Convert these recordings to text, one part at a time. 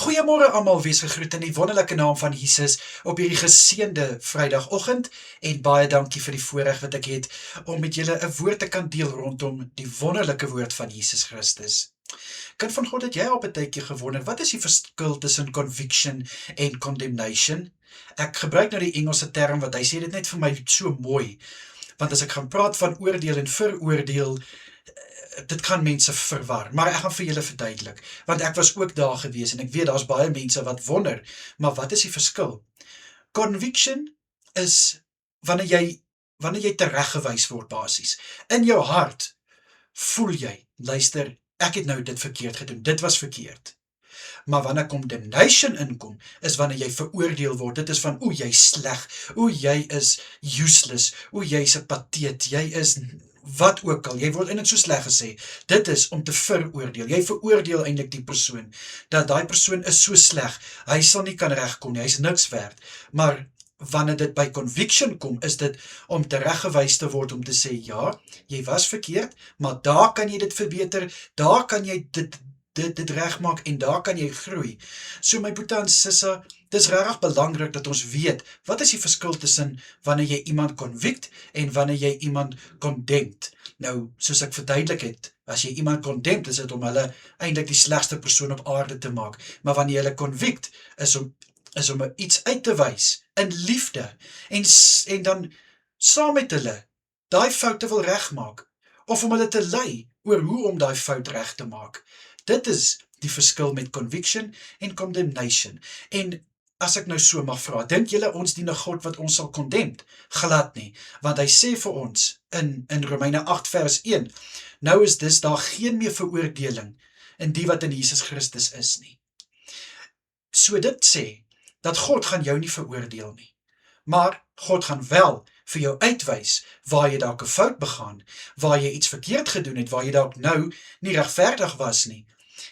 Goeiemôre almal, wees gegroet in die wonderlike naam van Jesus op hierdie geseënde Vrydagoggend en baie dankie vir die voorreg wat ek het om met julle 'n woord te kan deel rondom die wonderlike woord van Jesus Christus. Kind van God, het jy al partykeer gewonder, wat is die verskil tussen conviction en condemnation? Ek gebruik nou die Engelse term, want hy sê dit net vir my so mooi, want as ek gaan praat van oordeel en veroordeel, dit gaan mense verwar, maar ek gaan vir julle verduidelik, want ek was ook daar gewees, en ek weet, daar's baie mense wat wonder, maar wat is die verskil? Conviction is wanneer jy tereggewys word basies. In jou hart voel jy, luister, ek het nou dit verkeerd gedoen, dit was verkeerd. Maar wanneer condemnation inkom, is wanneer jy veroordeel word, dit is van, jy sleg, jy is useless, jy is 'n pateet, jy is wat ook al, jy word eintlik so sleg gesê, dit is om te veroordeel, jy veroordeel eintlik die persoon, dat daai persoon is so sleg, hy sal nie kan regkom nie, hy is niks werd, maar wanneer dit by conviction kom, is dit om tereggewys te word, om te sê, ja, jy was verkeerd, maar daar kan jy dit verbeter, daar kan jy dit regmaak, en daar kan jy groei. So my boetie en sisse, dis regtig belangrik dat ons weet, wat is die verskil tussen wanneer jy iemand convict, en wanneer jy iemand condemned. Nou, soos ek verduidelik het, as jy iemand condemned, is dit om hulle eintlik die slegste persoon op aarde te maak, maar wanneer jy hulle convict, is om iets uit te wys, in liefde, en dan saam met hulle, daai foute wil regmaak, of om hulle te lei, oor hoe om daai fout reg te maak. Dit is die verskil met conviction en condemnation. En as ek nou so mag vra, dink julle ons dien 'n God wat ons sal condemn? Glad nie, want hy sê vir ons in Romeine 8 vers 1, nou is dus daar geen meer veroordeling in die wat in Jesus Christus is nie. So dit sê, dat God gaan jou nie veroordeel nie, maar God gaan wel vir jou uitwys, waar jy dalk 'n fout begaan, waar jy iets verkeerd gedoen het, waar jy dalk nou nie regverdig was nie.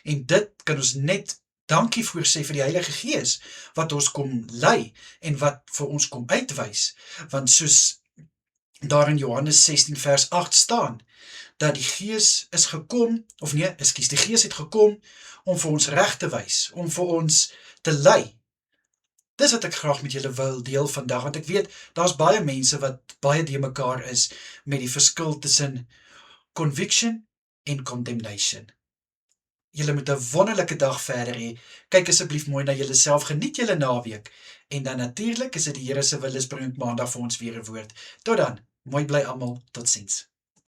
En dit kan ons net dankie voor sê vir die Heilige Gees, wat ons kom lei, en wat vir ons kom uitwys, want soos daar in Johannes 16 vers 8 staan, dat die Gees is gekom, die Gees het gekom, om vir ons reg te wys, om vir ons te lei. Dis wat ek graag met julle wil deel vandag, want ek weet, daar's baie mense wat baie de mekaar is, met die verskil tussen conviction en condemnation. Julle moet 'n wonderlike dag verder hê, kyk asseblief mooi na julle self, geniet julle naweek, en dan natuurlik is dit die Here se wil is bring maandag vir ons weer 'n woord. Tot dan, mooi bly almal, totsiens.